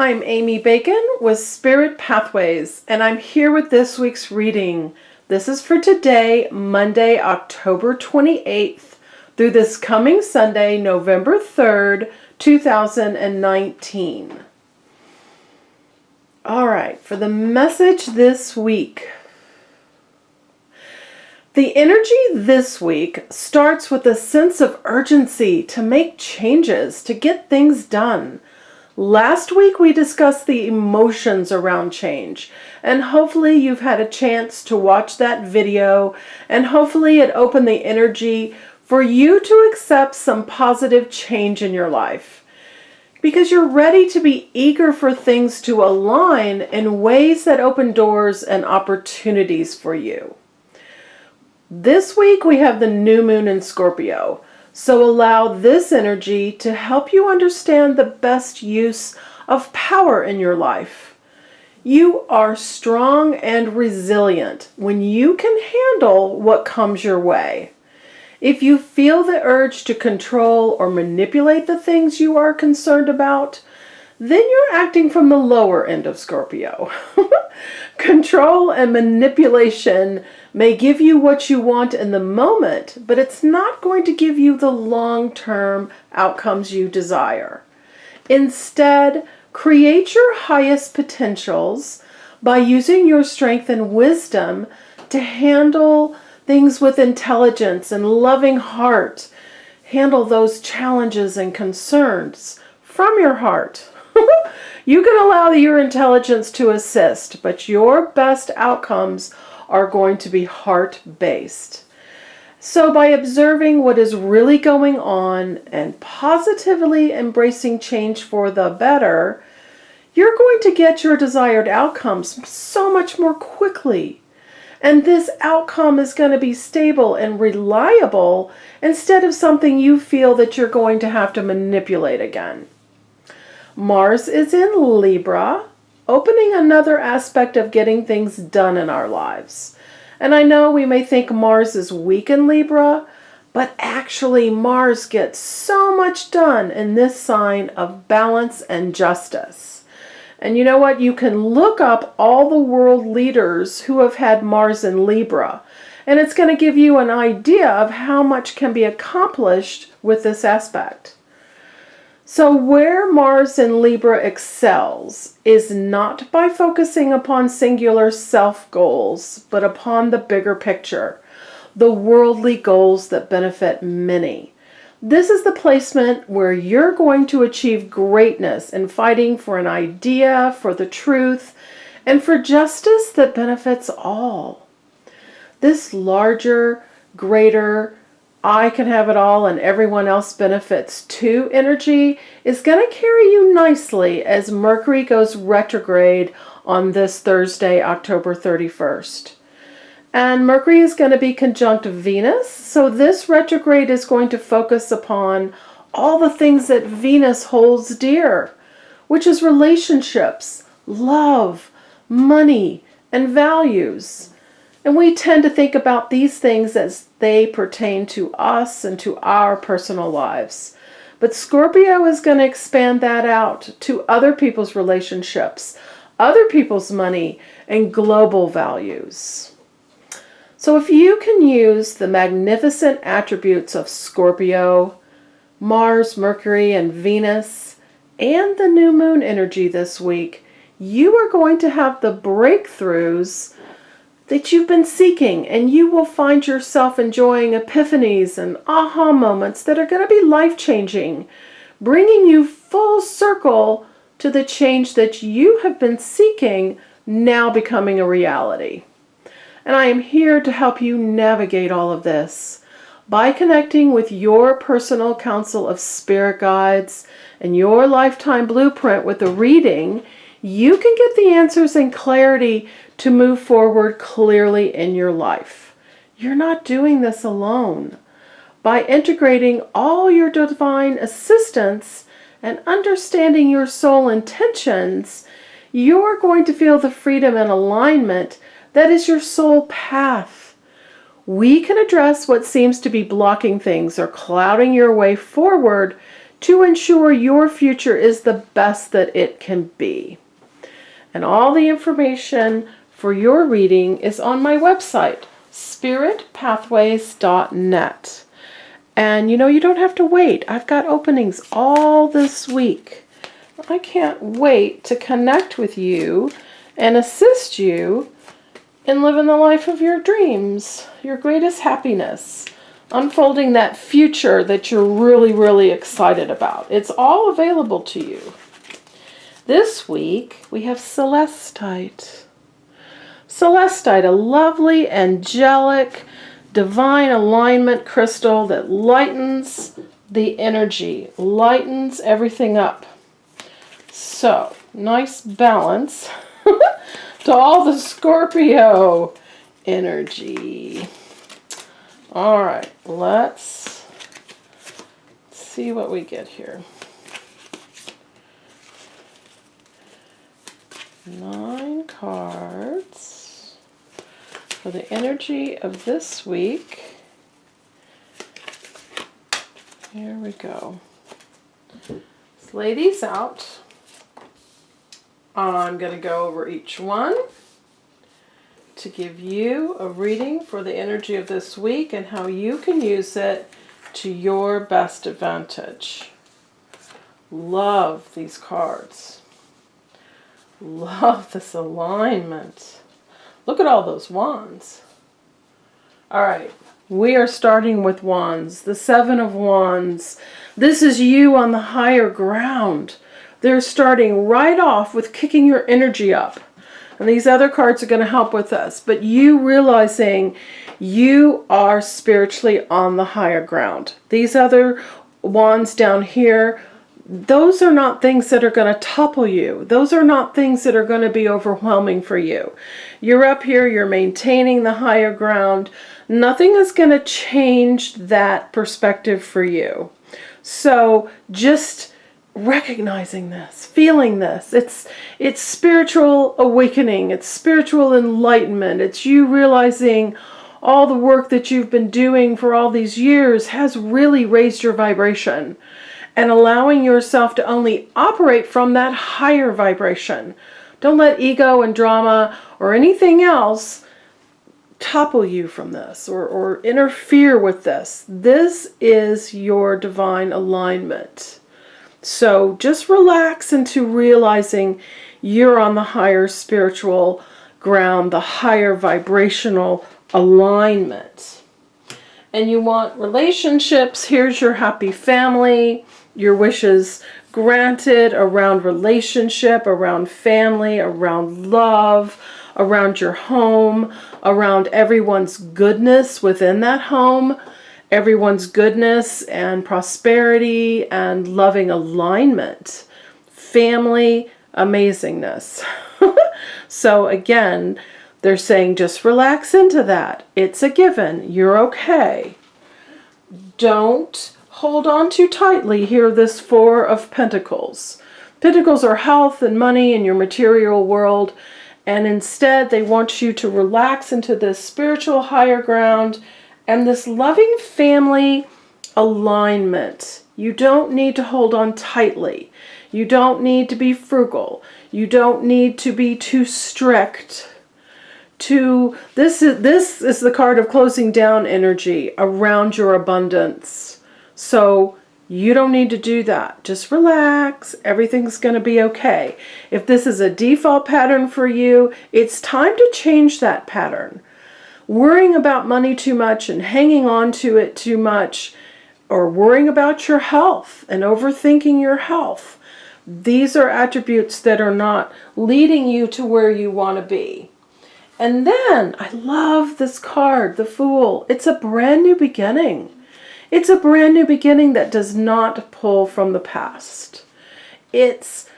I'm Amy Bacon with Spirit Pathways, and I'm here with this week's reading. This is for today, Monday, October 28th, through this coming Sunday, November 3rd, 2019. All right, for the message this week. The energy this week starts with a sense of urgency to make changes, to get things done. Last week we discussed the emotions around change, and hopefully you've had a chance to watch that video, and hopefully it opened the energy for you to accept some positive change in your life. Because you're ready to be eager for things to align in ways that open doors and opportunities for you. This week we have the new moon in Scorpio. So allow this energy to help you understand the best use of power in your life. You are strong and resilient when you can handle what comes your way. If you feel the urge to control or manipulate the things you are concerned about, then you're acting from the lower end of Scorpio. Control and manipulation may give you what you want in the moment, but it's not going to give you the long-term outcomes you desire. Instead, create your highest potentials by using your strength and wisdom to handle things with intelligence and loving heart. Handle those challenges and concerns from your heart. You can allow your intelligence to assist, but your best outcomes are going to be heart-based. So by observing what is really going on and positively embracing change for the better, you're going to get your desired outcomes so much more quickly. And this outcome is going to be stable and reliable instead of something you feel that you're going to have to manipulate again. Mars is in Libra, opening another aspect of getting things done in our lives. And I know we may think Mars is weak in Libra, but actually Mars gets so much done in this sign of balance and justice. And you know what? You can look up all the world leaders who have had Mars in Libra, and it's going to give you an idea of how much can be accomplished with this aspect. So where Mars in Libra excels is not by focusing upon singular self-goals, but upon the bigger picture, the worldly goals that benefit many. This is the placement where you're going to achieve greatness in fighting for an idea, for the truth, and for justice that benefits all. This larger, greater, I can have it all and everyone else benefits too energy is going to carry you nicely as Mercury goes retrograde on this Thursday, October 31st. And Mercury is going to be conjunct Venus, so this retrograde is going to focus upon all the things that Venus holds dear, which is relationships, love, money, and values. And we tend to think about these things as they pertain to us and to our personal lives. But Scorpio is going to expand that out to other people's relationships, other people's money, and global values. So if you can use the magnificent attributes of Scorpio, Mars, Mercury, and Venus, and the new moon energy this week, you are going to have the breakthroughs that you've been seeking, and you will find yourself enjoying epiphanies and aha moments that are going to be life-changing, bringing you full circle to the change that you have been seeking now becoming a reality. And I am here to help you navigate all of this by connecting with your personal council of spirit guides and your lifetime blueprint with a reading. You can get the answers and clarity to move forward clearly in your life. You're not doing this alone. By integrating all your divine assistance and understanding your soul intentions, you're going to feel the freedom and alignment that is your soul path. We can address what seems to be blocking things or clouding your way forward to ensure your future is the best that it can be. And all the information for your reading is on my website, spiritpathways.net. And you don't have to wait. I've got openings all this week. I can't wait to connect with you and assist you in living the life of your dreams, your greatest happiness, unfolding that future that you're really, really excited about. It's all available to you. This week, we have Celestite. Celestite, a lovely, angelic, divine alignment crystal that lightens the energy, lightens everything up. So, nice balance to all the Scorpio energy. All right, let's see what we get here. 9 cards for the energy of this week. Here we go. Let's lay these out. I'm going to go over each one to give you a reading for the energy of this week and how you can use it to your best advantage. Love these cards. Love this alignment. Look at all those wands. All right, we are starting with wands. The 7 of Wands. This is you on the higher ground. They're starting right off with kicking your energy up. And these other cards are going to help with us. But you realizing you are spiritually on the higher ground. These other wands down here, those are not things that are going to topple you. Those are not things that are going to be overwhelming for you. You're up here, you're maintaining the higher ground. Nothing is going to change that perspective for you. So just recognizing this, feeling this, it's spiritual awakening, it's spiritual enlightenment, it's you realizing all the work that you've been doing for all these years has really raised your vibration, and allowing yourself to only operate from that higher vibration. Don't let ego and drama or anything else topple you from this or interfere with this. This is your divine alignment. So just relax into realizing you're on the higher spiritual ground, the higher vibrational alignment. And you want relationships. Here's your happy family. Your wishes granted around relationship, around family, around love, around your home, around everyone's goodness within that home, everyone's goodness and prosperity and loving alignment, family amazingness. So again, they're saying just relax into that. It's a given. You're okay. Don't hold on too tightly here, this 4 of Pentacles. Pentacles are health and money in your material world, and instead they want you to relax into this spiritual higher ground and this loving family alignment. You don't need to hold on tightly. You don't need to be frugal. You don't need to be too strict. This is the card of closing down energy around your abundance. So you don't need to do that. Just relax. Everything's going to be okay. If this is a default pattern for you, it's time to change that pattern. Worrying about money too much and hanging on to it too much, or worrying about your health and overthinking your health, these are attributes that are not leading you to where you want to be. And then, I love this card, the Fool. It's a brand new beginning. It's a brand new beginning that does not pull from the past. It's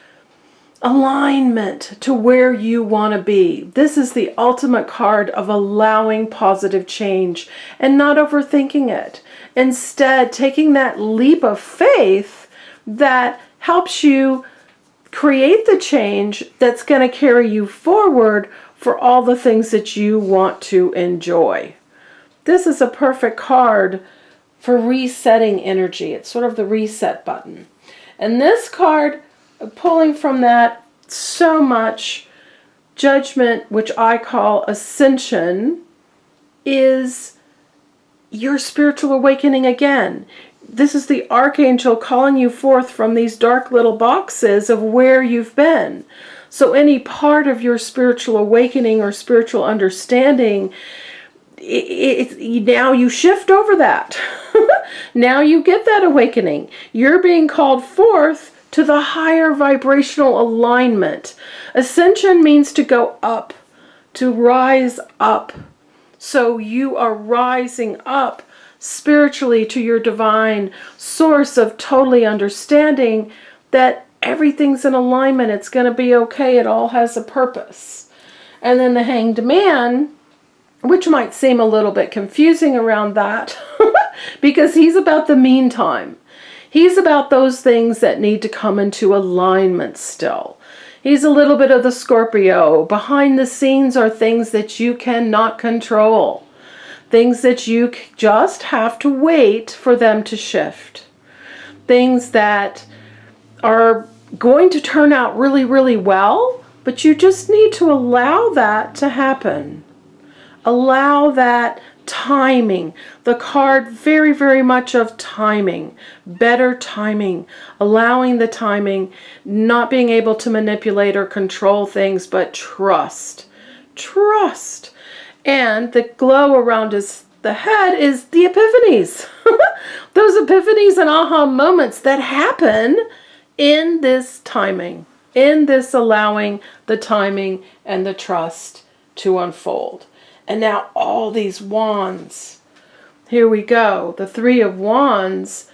alignment to where you want to be. This is the ultimate card of allowing positive change and not overthinking it. Instead, taking that leap of faith that helps you create the change that's going to carry you forward for all the things that you want to enjoy. This is a perfect card for resetting energy. It's sort of the reset button. And this card, pulling from that so much, Judgment, which I call Ascension, is your spiritual awakening again. This is the archangel calling you forth from these dark little boxes of where you've been. So any part of your spiritual awakening or spiritual understanding, now you shift over that. Now you get that awakening. You're being called forth to the higher vibrational alignment. Ascension means to go up, to rise up. So you are rising up spiritually to your divine source of totally understanding that everything's in alignment. It's going to be okay. It all has a purpose. And then the Hanged Man, which might seem a little bit confusing around that, because he's about the meantime. He's about those things that need to come into alignment still. He's a little bit of the Scorpio. Behind the scenes are things that you cannot control. Things that you just have to wait for them to shift. Things that are going to turn out really, really well, but you just need to allow that to happen. Allow that timing. The card very, very much of timing. Better timing. Allowing the timing. Not being able to manipulate or control things, but trust. Trust. And the glow around the head is the epiphanies. Those epiphanies and aha moments that happen in this timing. In this allowing the timing and the trust to unfold. And now all these wands. Here we go. The Three of Wands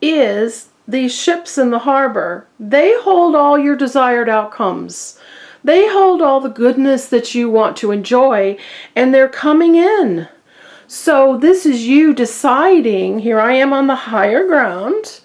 is these ships in the harbor. They hold all your desired outcomes. They hold all the goodness that you want to enjoy, and they're coming in. So this is you deciding, here I am on the higher ground.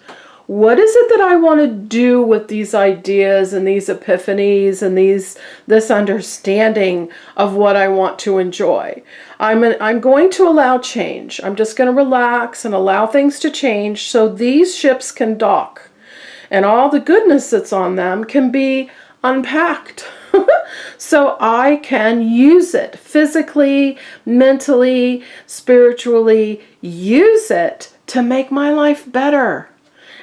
What is it that I want to do with these ideas and these epiphanies and this understanding of what I want to enjoy? I'm going to allow change. I'm just going to relax and allow things to change so these ships can dock. And all the goodness that's on them can be unpacked. So I can use it physically, mentally, spiritually, use it to make my life better.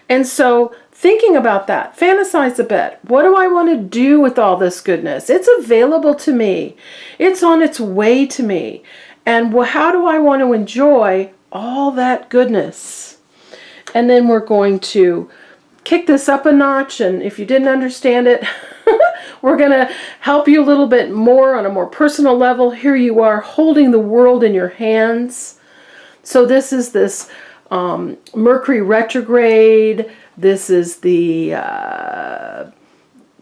And so thinking about that, fantasize a bit. What do I want to do with all this goodness? It's available to me. It's on its way to me. And how do I want to enjoy all that goodness? And then we're going to kick this up a notch. And if you didn't understand it, we're going to help you a little bit more on a more personal level. Here you are holding the world in your hands. So this is this Mercury retrograde. This is the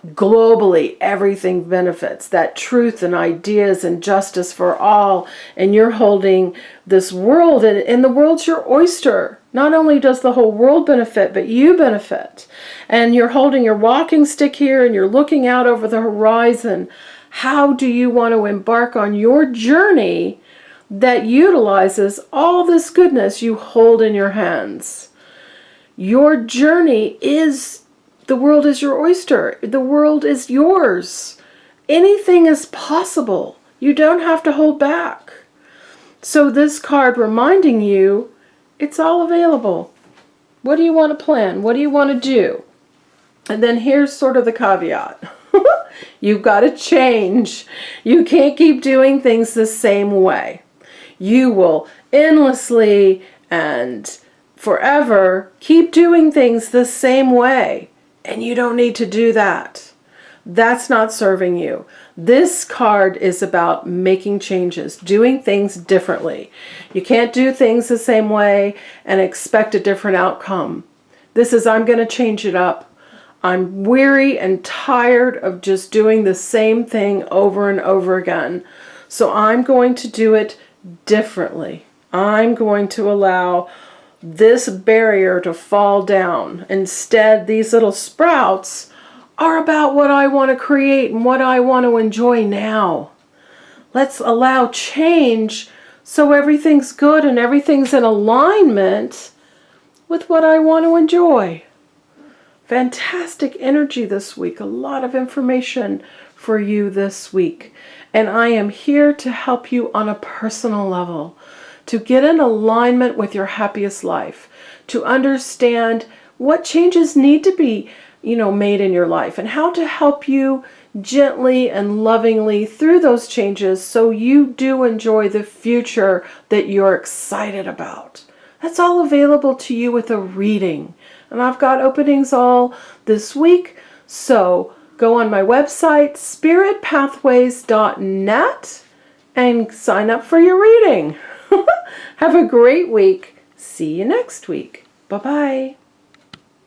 globally everything benefits, that truth and ideas and justice for all. And you're holding this world, and the world's your oyster. Not only does the whole world benefit, but you benefit. And you're holding your walking stick here and you're looking out over the horizon. How do you want to embark on your journey that utilizes all this goodness you hold in your hands? Your journey is, the world is your oyster. The world is yours. Anything is possible. You don't have to hold back. So this card reminding you, it's all available. What do you want to plan? What do you want to do? And then here's sort of the caveat. You've got to change. You can't keep doing things the same way. You will endlessly and forever keep doing things the same way. And you don't need to do that. That's not serving you. This card is about making changes, doing things differently. You can't do things the same way and expect a different outcome. This is, I'm going to change it up. I'm weary and tired of just doing the same thing over and over again. So I'm going to do it differently. I'm going to allow this barrier to fall down. Instead, these little sprouts are about what I want to create and what I want to enjoy now. Let's allow change so everything's good and everything's in alignment with what I want to enjoy. fantastic energy this week, a lot of information for you this week. And I am here to help you on a personal level, to get in alignment with your happiest life, to understand what changes need to be, made in your life, and how to help you gently and lovingly through those changes so you do enjoy the future that you're excited about. That's all available to you with a reading. And I've got openings all this week, so go on my website, spiritpathways.net, and sign up for your reading. Have a great week. See you next week. Bye-bye.